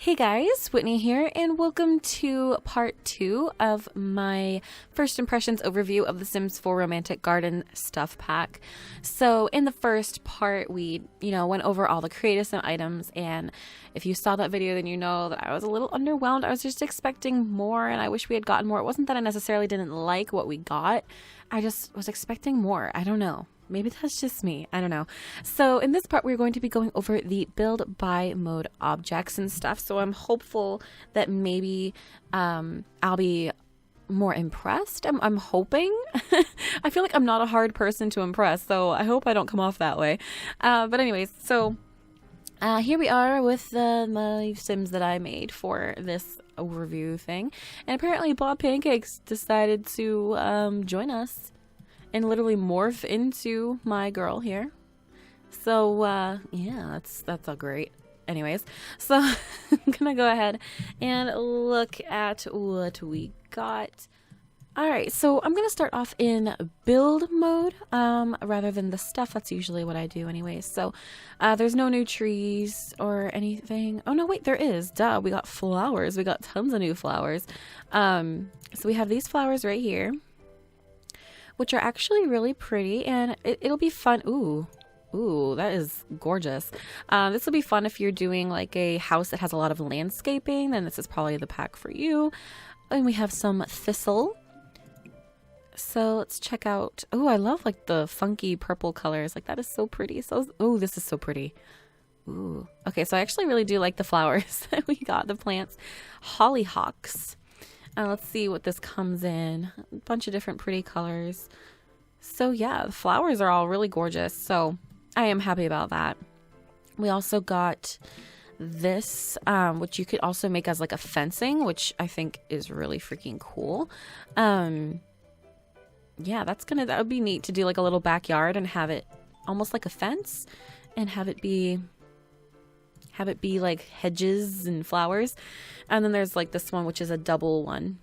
Hey guys, Whitney here, and welcome to part 2 of my first impressions overview of the Sims 4 Romantic Garden Stuff Pack. So in the first part, we, went over all the creative sim items, and if you saw that video, then you know that I was a little underwhelmed. I was just expecting more, and I wish we had gotten more. It wasn't that I necessarily didn't like what we got. I just was expecting more. I don't know. Maybe that's just me. I don't know. So in this part, we're going to be going over the build by mode objects and stuff. So I'm hopeful that maybe I'll be more impressed. I'm hoping. I feel like I'm not a hard person to impress, so I hope I don't come off that way. But anyways, so here we are with my Sims that I made for this overview thing. And apparently Bob Pancakes decided to join us and literally morph into my girl here. So yeah, that's all great. Anyways, so I'm gonna go ahead and look at what we got. Alright, so I'm gonna start off in build mode rather than the stuff. That's usually what I do anyways. So there's no new trees or anything. Oh no, wait, there is. Duh, we got flowers. We got tons of new flowers. So we have these flowers right here, which are actually really pretty, and it'll be fun. Ooh, that is gorgeous. This will be fun if you're doing like a house that has a lot of landscaping, then this is probably the pack for you. And we have some thistle. So let's check out. Oh, I love like the funky purple colors. Like that is so pretty. So, oh, this is so pretty. Ooh. Okay, so I actually really do like the flowers that we got, the plants. Hollyhocks. Let's see what this comes in. A bunch of different pretty colors. So yeah, the flowers are all really gorgeous. So I am happy about that. We also got this, which you could also make as like a fencing, which I think is really freaking cool. Yeah, that would be neat to do like a little backyard and have it almost like a fence and have it be like hedges and flowers. And then there's like this one, which is a double one.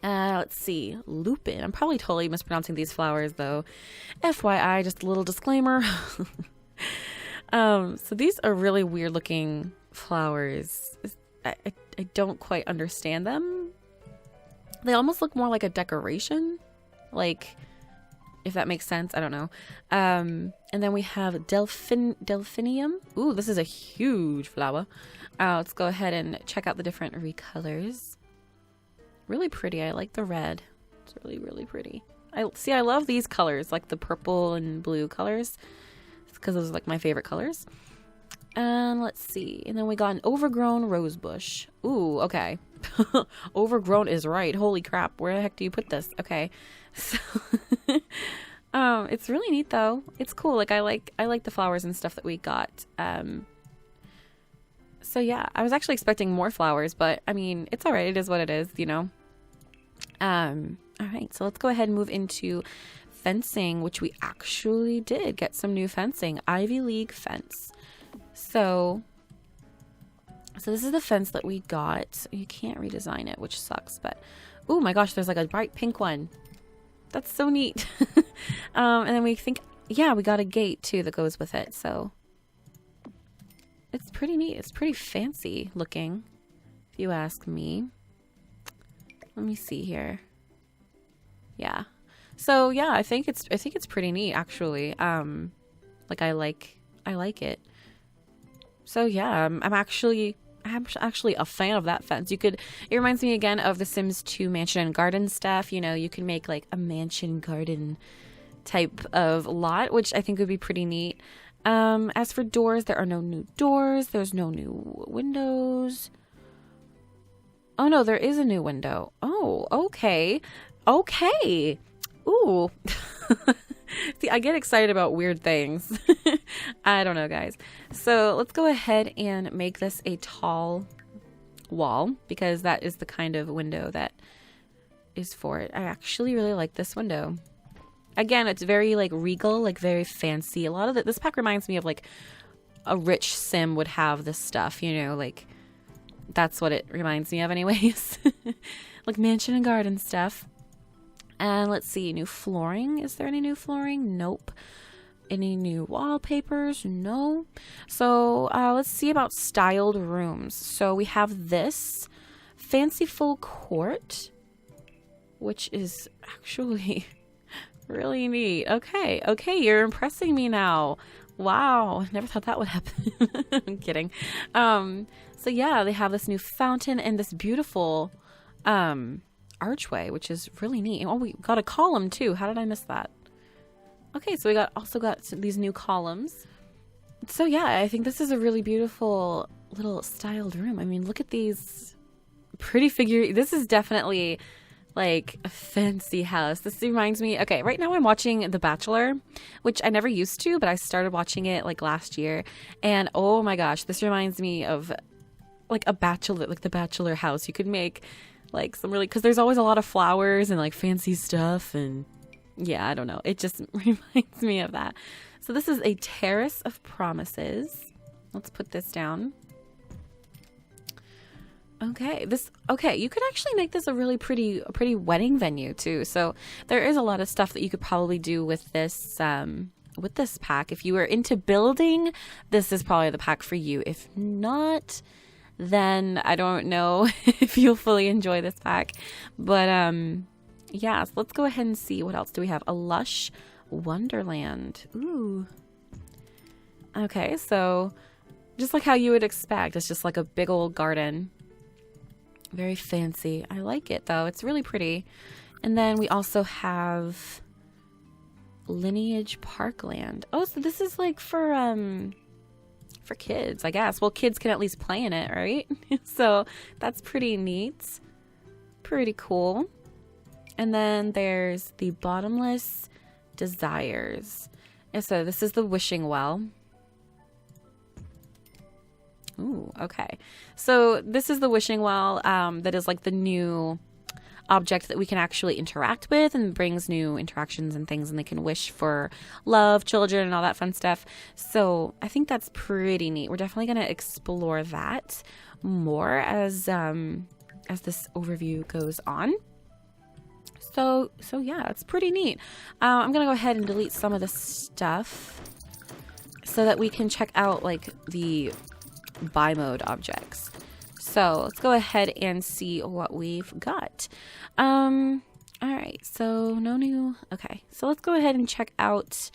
Let's see, lupin. I'm probably totally mispronouncing these flowers though. FYI, just a little disclaimer. So these are really weird looking flowers. I don't quite understand them. They almost look more like a decoration. Like, if that makes sense, I don't know. And then we have delphinium. Ooh, this is a huge flower. Let's go ahead and check out the different recolors. Really pretty. I like the red. It's really, really pretty. I love these colors, like the purple and blue colors. It's because those are like my favorite colors. And let's see. And then we got an overgrown rose bush. Ooh, okay. Overgrown is right. Holy crap. Where the heck do you put this? Okay. So it's really neat though. It's cool. Like I like the flowers and stuff that we got. So yeah, I was actually expecting more flowers, but I mean, it's all right. It is what it is, all right, so let's go ahead and move into fencing, which we actually did get some new fencing. Ivy League fence. So this is the fence that we got. You can't redesign it, which sucks, but oh my gosh, there's like a bright pink one. That's so neat. And then we think, yeah, we got a gate too that goes with it. So it's pretty neat. It's pretty fancy looking, if you ask me. Let me see here. Yeah. So yeah, I think it's pretty neat actually. Like I like it. So yeah, I'm actually a fan of that fence. It reminds me again of the Sims 2 mansion and garden stuff. You can make like a mansion garden type of lot, which I think would be pretty neat. As for doors, there are no new doors. There's no new windows. Oh no, there is a new window. Oh, okay. Okay. Ooh. See, I get excited about weird things. I don't know, guys. So let's go ahead and make this a tall wall, because that is the kind of window that is for it. I actually really like this window. Again, it's very like regal, like very fancy. A lot of this pack reminds me of like a rich sim would have this stuff, like that's what it reminds me of anyways. Like mansion and garden stuff. And let's see, new flooring. Is there any new flooring? Nope. Any new wallpapers? No. So let's see about styled rooms. So we have this fanciful court, which is actually really neat. Okay, you're impressing me now. Wow, never thought that would happen. I'm kidding. So yeah, they have this new fountain and this beautiful archway, which is really neat. Oh, we got a column too. How did I miss that? Okay, so we also got these new columns. So yeah, I think this is a really beautiful little styled room. I mean, look at these pretty figure. This is definitely like a fancy house. This reminds me, okay, right now I'm watching The Bachelor, which I never used to, but I started watching it like last year. And oh my gosh, this reminds me of like a bachelor, like the bachelor house. You could make like some really, because there's always a lot of flowers and like fancy stuff. And yeah, I don't know. It just reminds me of that. So this is a terrace of promises. Let's put this down. Okay, you could actually make this a really pretty wedding venue too. So there is a lot of stuff that you could probably do with this pack. If you were into building, this is probably the pack for you. If not, then I don't know if you'll fully enjoy this pack. But yeah, so let's go ahead and see what else do we have. A lush wonderland. Ooh. Okay, so just like how you would expect, it's just like a big old garden. Very fancy. I like it though. It's really pretty. And then we also have Lineage Parkland. Oh, so this is like for kids, I guess. Well, kids can at least play in it, right? So that's pretty neat. Pretty cool. And then there's the Bottomless Desires. And so this is the wishing well. Ooh, okay. So this is the wishing well that is like the new object that we can actually interact with and brings new interactions and things, and they can wish for love, children, and all that fun stuff. So I think that's pretty neat. We're definitely going to explore that more as this overview goes on. So yeah, it's pretty neat. I'm going to go ahead and delete some of the stuff so that we can check out like the buy mode objects. So let's go ahead and see what we've got. All right, so no new. Okay, so let's go ahead and check out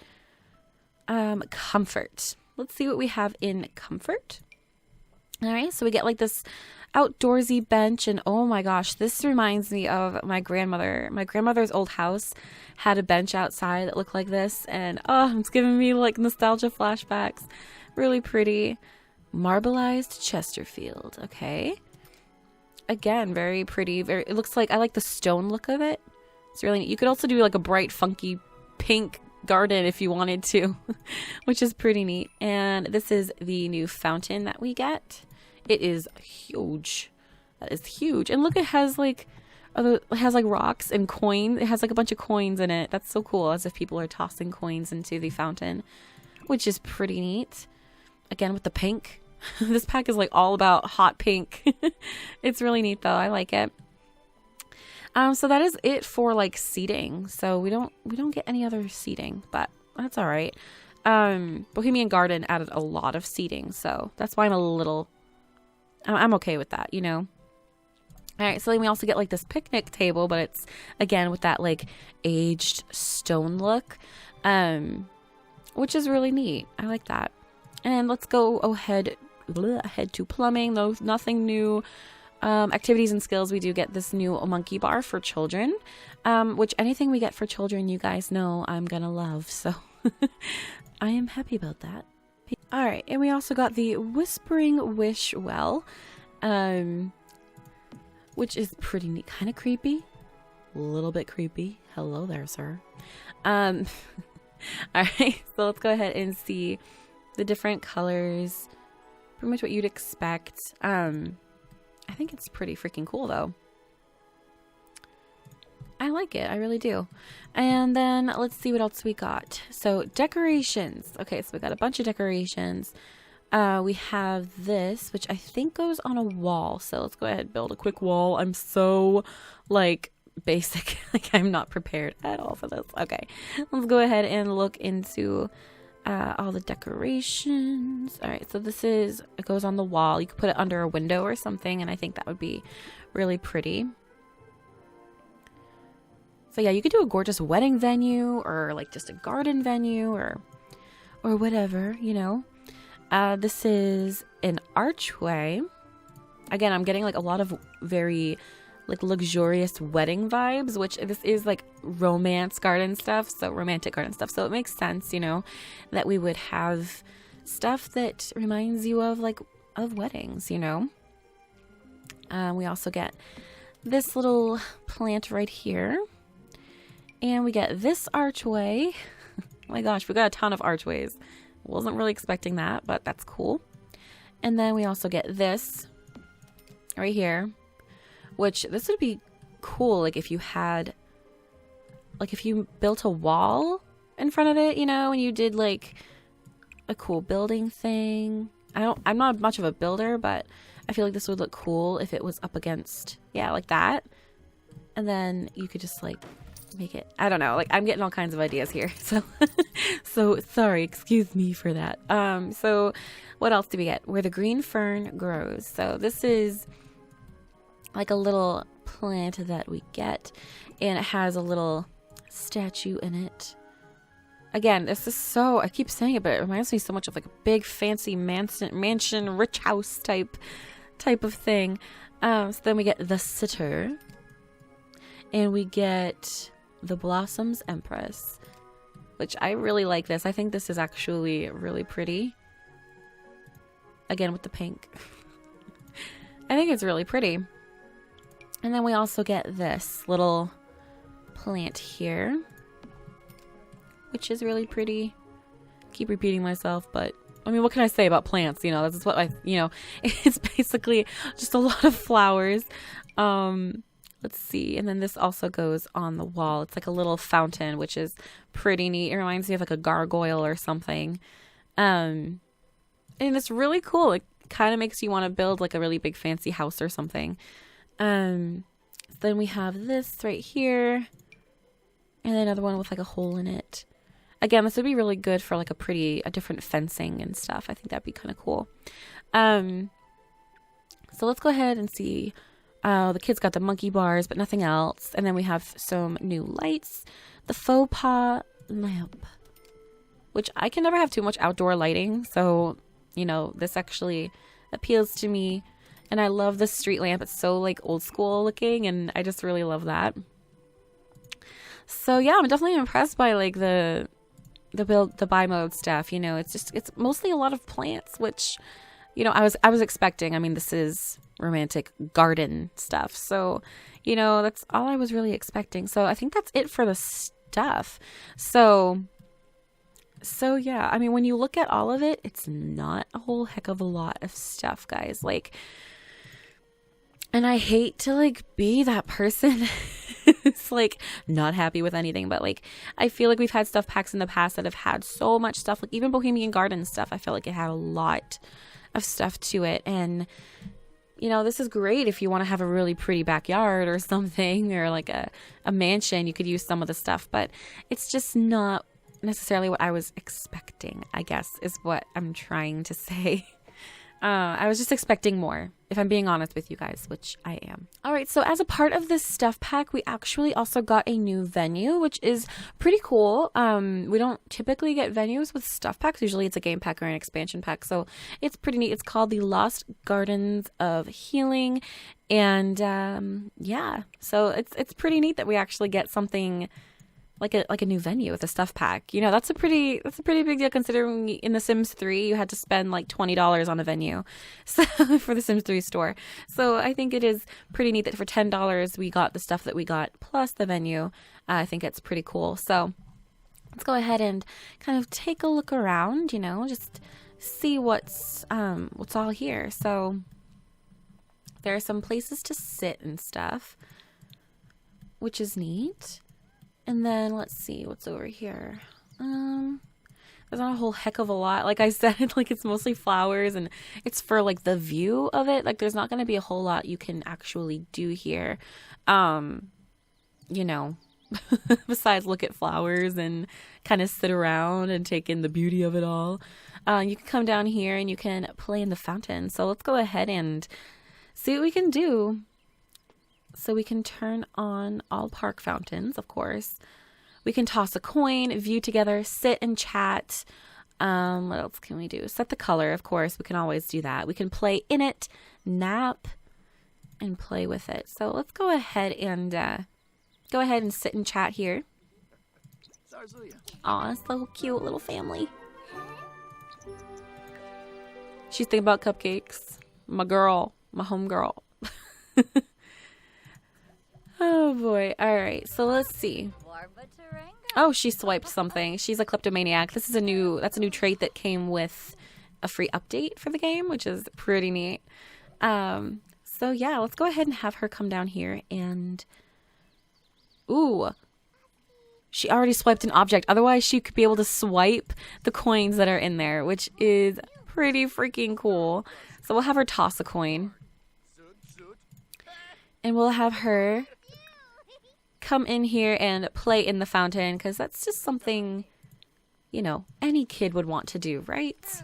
comfort. Let's see what we have in comfort. All right, so we get like this outdoorsy bench, and oh my gosh, this reminds me of my grandmother. My grandmother's old house had a bench outside that looked like this, and oh, it's giving me like nostalgia flashbacks. Really pretty. Marbleized Chesterfield. Okay. Again, very pretty. It looks like, I like the stone look of it. It's really neat. You could also do like a bright, funky pink garden if you wanted to, which is pretty neat. And this is the new fountain that we get. It is huge. That is huge. And look, it has like rocks and coins. It has like a bunch of coins in it. That's so cool, as if people are tossing coins into the fountain, which is pretty neat. Again, with the pink. This pack is like all about hot pink. It's really neat though. I like it. So that is it for like seating. So we don't get any other seating, but that's all right. Bohemian Garden added a lot of seating, so that's why I'm okay with that, you know. All right, so then we also get like this picnic table, but it's again with that like aged stone look, which is really neat. I like that. And let's go ahead to plumbing. Though nothing new. Activities and skills, we do get this new monkey bar for children, which anything we get for children, you guys know I'm gonna love. So I am happy about that. All right, and we also got the Whispering Wish Well, which is pretty neat. Kind of creepy. A little bit creepy. Hello there, sir. All right, so let's go ahead and see the different colors. Pretty much what you'd expect. I think it's pretty freaking cool though. I like it. I really do. And then let's see what else we got. So decorations. Okay, so we got a bunch of decorations. We have this, which I think goes on a wall. So let's go ahead and build a quick wall. I'm so like basic. Like I'm not prepared at all for this. Okay, let's go ahead and look into all the decorations. All right, so it goes on the wall. You could put it under a window or something, and I think that would be really pretty. So yeah, you could do a gorgeous wedding venue or like just a garden venue or whatever, you know. This is an archway. Again, I'm getting like a lot of very like luxurious wedding vibes, which this is like romantic garden stuff. So it makes sense, you know, that we would have stuff that reminds you of weddings, you know. We also get this little plant right here. And we get this archway. Oh my gosh, we got a ton of archways. Wasn't really expecting that, but that's cool. And then we also get this right here, which this would be cool. Like if you built a wall in front of it, you know, and you did like a cool building thing. I'm not much of a builder, but I feel like this would look cool if it was up against, yeah, like that. And then you could just like make it, I don't know, like I'm getting all kinds of ideas here, so sorry, excuse me for that. So what else do we get? Where the green fern grows. So this is like a little plant that we get, and it has a little statue in it. Again, this is so, I keep saying it, but it reminds me so much of like a big fancy mansion rich house type of thing. So then we get the sitter, and we get the Blossoms Empress, which I really like this. I think this is actually really pretty. Again, with the pink. I think it's really pretty. And then we also get this little plant here, which is really pretty. Keep repeating myself, but I mean, what can I say about plants? You know, this is what it's basically just a lot of flowers. Let's see. And then this also goes on the wall. It's like a little fountain, which is pretty neat. It reminds me of like a gargoyle or something. And it's really cool. It kind of makes you want to build like a really big fancy house or something. Then we have this right here. And another one with like a hole in it. Again, this would be really good for like a different fencing and stuff. I think that'd be kind of cool. So let's go ahead and see. The kids got the monkey bars, but nothing else. And then we have some new lights. The faux pas lamp, which I can never have too much outdoor lighting. So, you know, this actually appeals to me. And I love the street lamp. It's so like old school looking, and I just really love that. So yeah, I'm definitely impressed by like the buy mode stuff. You know, it's mostly a lot of plants, which, you know, I was expecting. I mean, this is romantic garden stuff, so you know, that's all I was really expecting. So I think that's it for the stuff. So yeah, I mean, when you look at all of it, it's not a whole heck of a lot of stuff, guys. Like, and I hate to like be that person who's like not happy with anything, but like I feel like we've had stuff packs in the past that have had so much stuff. Like even Bohemian Garden stuff, I feel like it had a lot of stuff to it. And you know, this is great if you want to have a really pretty backyard or something, or like a mansion. You could use some of the stuff, but it's just not necessarily what I was expecting, I guess, is what I'm trying to say. I was just expecting more, if I'm being honest with you guys, which I am. All right, so as a part of this stuff pack, we actually also got a new venue, which is pretty cool. We don't typically get venues with stuff packs. Usually it's a game pack or an expansion pack, so it's pretty neat. It's called the Lost Gardens of Healing, and yeah, so it's pretty neat that we actually get something like a new venue with a stuff pack. You know, that's a pretty big deal, considering in The Sims 3 you had to spend like $20 on a venue, so for the Sims 3 store. So I think it is pretty neat that for $10 we got the stuff that we got plus the venue. I think it's pretty cool. So let's go ahead and kind of take a look around, you know, just see what's all here. So there are some places to sit and stuff, which is neat. And then let's see what's over here. There's not a whole heck of a lot. Like I said, like it's mostly flowers, and it's for like the view of it. Like there's not going to be a whole lot you can actually do here. You know, besides look at flowers and kind of sit around and take in the beauty of it all. You can come down here and you can play in the fountain. So let's go ahead and see what we can do. So we can turn on all park fountains, of course. We can toss a coin, view together, sit and chat. What else can we do? Set the color, of course. We can always do that. We can play in it, nap, and play with it. So let's go ahead and sit and chat here. Aw, so cute little family. She's thinking about cupcakes. My girl, my home girl. Oh boy. All right. So let's see. Oh, she swiped something. She's a kleptomaniac. That's a new trait that came with a free update for the game, which is pretty neat. So yeah, let's go ahead and have her come down here and... Ooh. She already swiped an object. Otherwise, she could be able to swipe the coins that are in there, which is pretty freaking cool. So we'll have her toss a coin. And we'll have her come in here and play in the fountain, because that's just something, you know, any kid would want to do, right?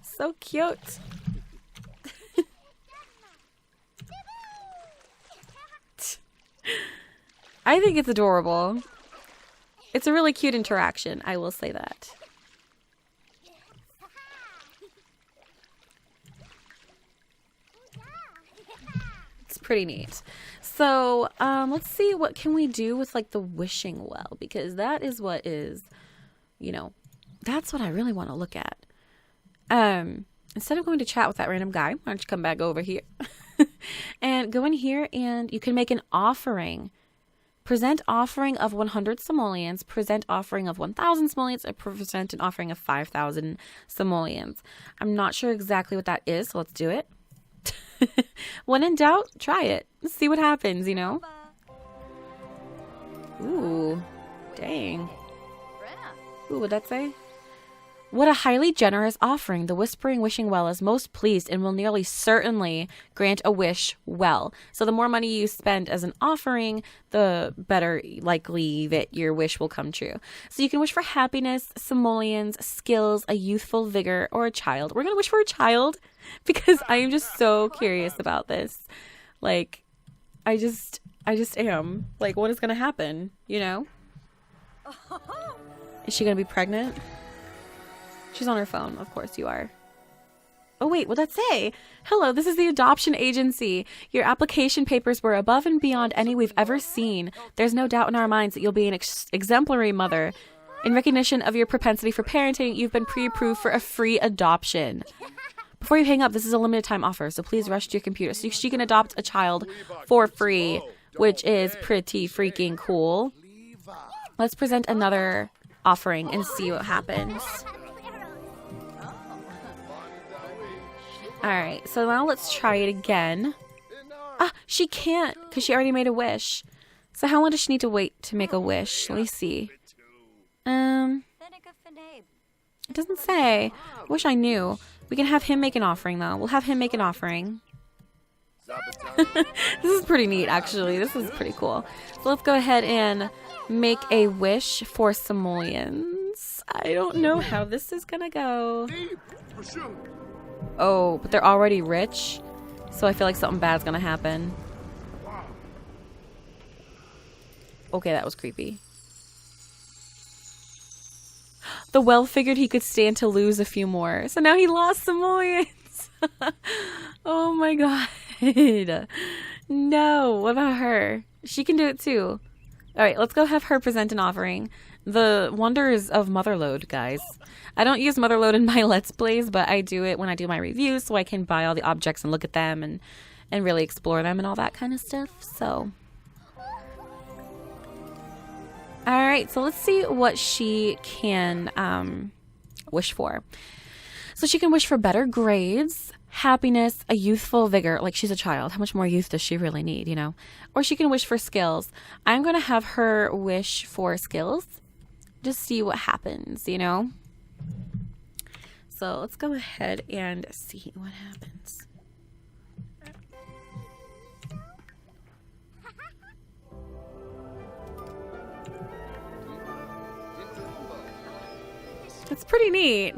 So cute. I think it's adorable. It's a really cute interaction, I will say that. It's pretty neat. So, let's see, what can we do with like the wishing well, because that is what is, you know, that's what I really want to look at. Instead of going to chat with that random guy, why don't you come back over here and go in here and you can make an offering. Present offering of 100 simoleons, present offering of 1,000 simoleons, or present an offering of 5,000 simoleons. I'm not sure exactly what that is, so let's do it. When in doubt, try it. Let's see what happens, you know? Ooh, dang. Ooh, what'd that say? What a highly generous offering. The Whispering Wishing Well is most pleased and will nearly certainly grant a wish well. So the more money you spend as an offering, the better likely that your wish will come true. So you can wish for happiness, simoleons, skills, a youthful vigor, or a child. We're going to wish for a child because I am just so curious about this. Like, I just am. Like, what is going to happen, you know? Is she going to be pregnant? She's on her phone. Of course you are. Oh, wait. What'd that say? Hello, this is the adoption agency. Your application papers were above and beyond any we've ever seen. There's no doubt in our minds that you'll be an exemplary mother. In recognition of your propensity for parenting, you've been pre-approved for a free adoption. Before you hang up, this is a limited time offer, so please rush to your computer. So she can adopt a child for free, which is pretty freaking cool. Let's present another offering and see what happens. Alright, so now let's try it again. Ah, she can't, because she already made a wish. So how long does she need to wait to make a wish? Let me see. It doesn't say. I wish I knew. We can have him make an offering, though. We'll have him make an offering. This is pretty neat, actually. This is pretty cool. So let's go ahead and make a wish for simoleons. I don't know how this is gonna go. Oh, but they're already rich, so I feel like something bad's gonna happen. Okay, that was creepy. The well figured he could stand to lose a few more, so now he lost simoleons. Oh my god. No, what about her? She can do it too. Alright, let's go have her present an offering. The wonders of Motherload, guys. I don't use Motherload in my Let's Plays, but I do it when I do my reviews so I can buy all the objects and look at them and really explore them and all that kind of stuff. So, alright, so let's see what she can wish for. So she can wish for better grades, happiness, a youthful vigor. Like, she's a child. How much more youth does she really need, you know? Or she can wish for skills. I'm going to have her wish for skills. Just see what happens, you know? So let's go ahead and see what happens. It's pretty neat.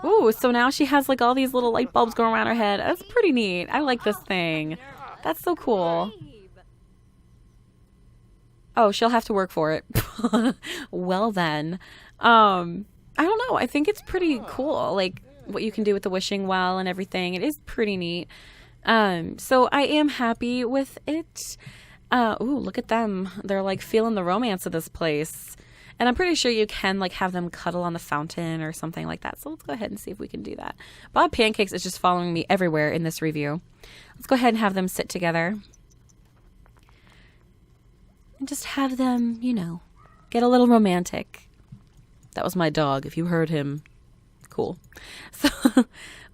Ooh, so now she has like all these little light bulbs going around her head. That's pretty neat. I like this thing. That's so cool. Oh, she'll have to work for it. Well then. I don't know. I think it's pretty cool. Like what you can do with the wishing well and everything. It is pretty neat. So I am happy with it. Ooh, look at them. They're like feeling the romance of this place. And I'm pretty sure you can like have them cuddle on the fountain or something like that. So let's go ahead and see if we can do that. Bob Pancakes is just following me everywhere in this review. Let's go ahead and have them sit together. And just have them, you know, get a little romantic. That was my dog, if you heard him. Cool. So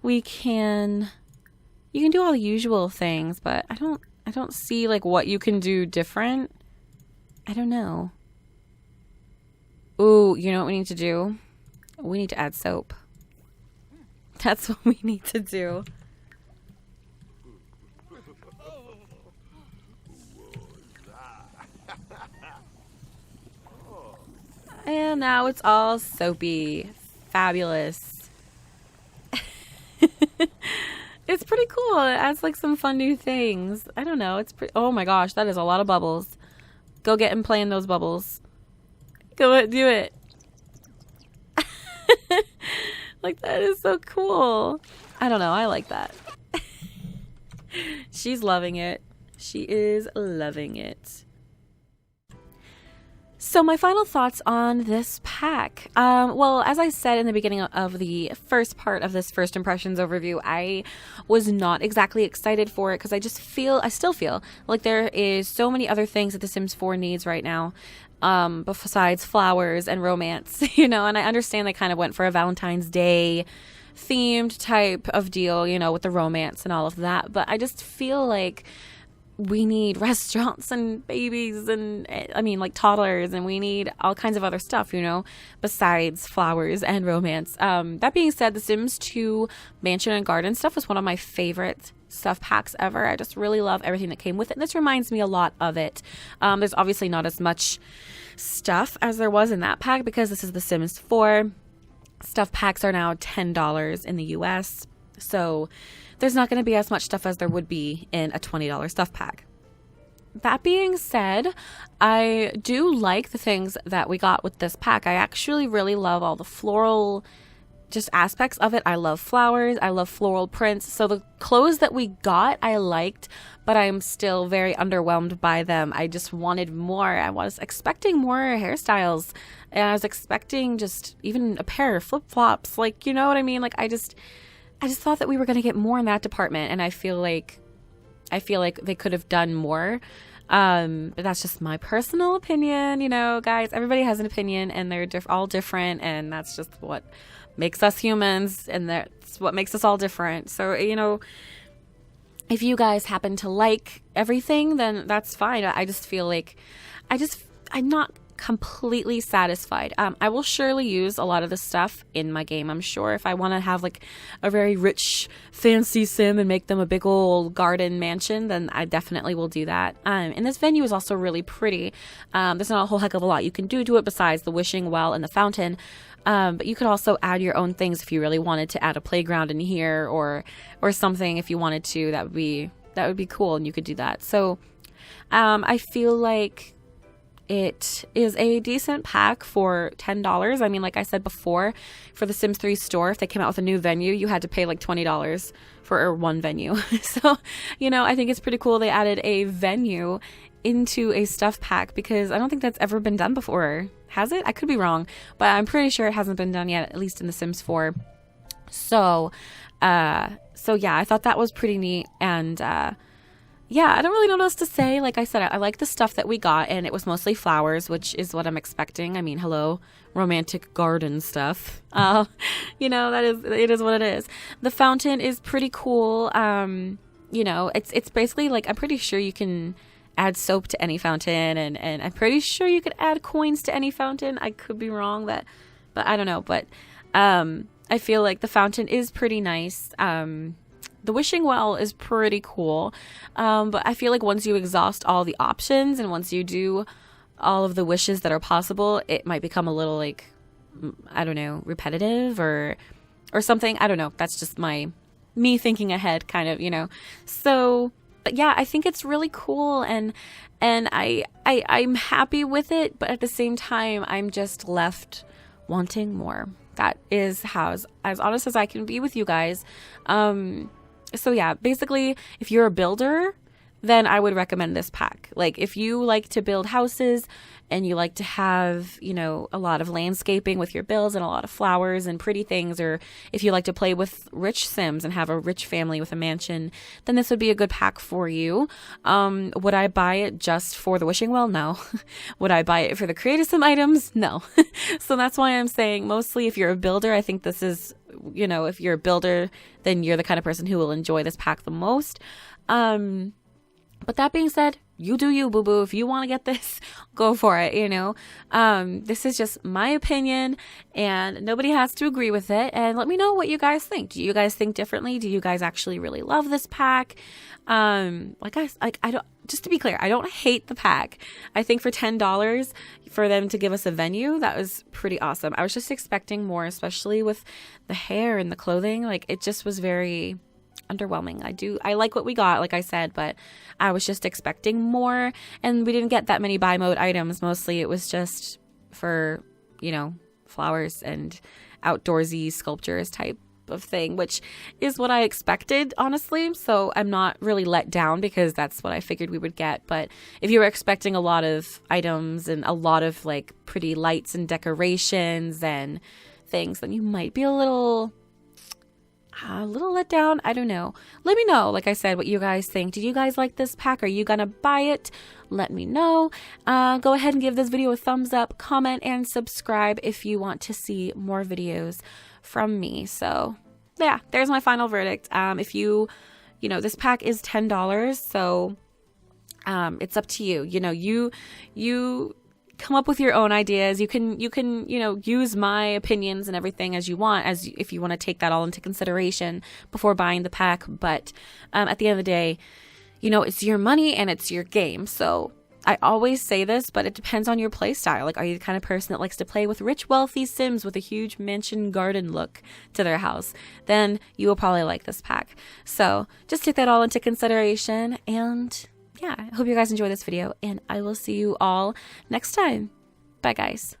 you can do all the usual things, but I don't see like what you can do different. I don't know. Ooh, you know what we need to do? We need to add soap. That's what we need to do. And now it's all soapy. Fabulous. It's pretty cool. It adds like some fun new things. I don't know. It's pretty. Oh my gosh, that is a lot of bubbles. Go get and play in those bubbles. Go do it. Like that is so cool. I don't know. I like that. She's loving it. She is loving it. So my final thoughts on this pack. Well, as I said in the beginning of the first part of this first impressions overview, I was not exactly excited for it because I still feel like there is so many other things that The Sims 4 needs right now. Besides flowers and romance, you know, and I understand they kind of went for a Valentine's Day themed type of deal, you know, with the romance and all of that. But I just feel like we need restaurants and babies and, I mean, like toddlers, and we need all kinds of other stuff, you know, besides flowers and romance. That being said, the Sims 2 mansion and garden stuff was one of my favorite stuff packs ever. I just really love everything that came with it. And this reminds me a lot of it. There's obviously not as much stuff as there was in that pack because this is the Sims 4. Stuff packs are now $10 in the US. So there's not going to be as much stuff as there would be in a $20 stuff pack. That being said, I do like the things that we got with this pack. I actually really love all the floral just aspects of it. I love flowers. I love floral prints. So the clothes that we got, I liked, but I'm still very underwhelmed by them. I just wanted more. I was expecting more hairstyles, and I was expecting just even a pair of flip-flops. Like, you know what I mean? Like, I just thought that we were going to get more in that department, and I feel like they could have done more. But that's just my personal opinion, you know, guys. Everybody has an opinion, and they're all different, and that's just what makes us humans, and that's what makes us all different. So, you know, if you guys happen to like everything, then that's fine. I just feel like I'm not completely satisfied. I will surely use a lot of this stuff in my game, I'm sure. If I want to have like a very rich, fancy sim and make them a big old garden mansion, then I definitely will do that. And this venue is also really pretty. There's not a whole heck of a lot you can do to it besides the wishing well and the fountain. But you could also add your own things if you really wanted to add a playground in here or something. If you wanted to, that would be cool, and you could do that. So I feel like it is a decent pack for $10. I mean, like I said before, for the Sims 3 store, if they came out with a new venue, you had to pay like $20 for one venue. So, you know, I think it's pretty cool they added a venue into a stuff pack, because I don't think that's ever been done before. Has it? I could be wrong, but I'm pretty sure it hasn't been done yet, at least in The Sims 4. So yeah, I thought that was pretty neat. And yeah, I don't really know what else to say. Like I said, I like the stuff that we got, and it was mostly flowers, which is what I'm expecting. I mean, hello, romantic garden stuff. You know, it is what it is. The fountain is pretty cool. You know, it's basically like, I'm pretty sure you can add soap to any fountain, and I'm pretty sure you could add coins to any fountain. I could be wrong, but I don't know. But I feel like the fountain is pretty nice. The wishing well is pretty cool, but I feel like once you exhaust all the options and once you do all of the wishes that are possible, it might become a little like I don't know, repetitive or something. I don't know. That's just me thinking ahead kind of, you know. So, but yeah, I think it's really cool, and I'm happy with it, but at the same time, I'm just left wanting more. That is how, as honest as I can be with you guys. So yeah, basically, if you're a builder, then I would recommend this pack. Like, if you like to build houses and you like to have, you know, a lot of landscaping with your builds and a lot of flowers and pretty things, or if you like to play with rich Sims and have a rich family with a mansion, then this would be a good pack for you. Would I buy it just for the wishing well? No. Would I buy it for the creative sim items? No. So that's why I'm saying mostly if you're a builder, I think this is, you know, if you're a builder, then you're the kind of person who will enjoy this pack the most. But that being said, you do you, boo-boo. If you want to get this, go for it, you know. This is just my opinion, and nobody has to agree with it. And let me know what you guys think. Do you guys think differently? Do you guys actually really love this pack? I don't, just to be clear, I don't hate the pack. I think for $10 for them to give us a venue, that was pretty awesome. I was just expecting more, especially with the hair and the clothing. Like, it just was very underwhelming. I like what we got, like I said, but I was just expecting more, and we didn't get that many buy mode items. Mostly it was just for, you know, flowers and outdoorsy sculptures type of thing, which is what I expected, honestly. So I'm not really let down because that's what I figured we would get. But if you were expecting a lot of items and a lot of like pretty lights and decorations and things, then you might be a little let down. I don't know. Let me know, like I said, what you guys think. Did you guys like this pack? Are you gonna buy it? Let me know. Go ahead and give this video a thumbs up, comment, and subscribe if you want to see more videos from me. So yeah, there's my final verdict. If you know, this pack is $10, so it's up to you. You know, you come up with your own ideas. You can, you know, use my opinions and everything as you want, if you want to take that all into consideration before buying the pack. But at the end of the day, you know, it's your money and it's your game. So I always say this, but it depends on your play style. Like, are you the kind of person that likes to play with rich, wealthy Sims with a huge mansion garden look to their house? Then you will probably like this pack. So just take that all into consideration, and yeah, I hope you guys enjoy this video, and I will see you all next time. Bye, guys.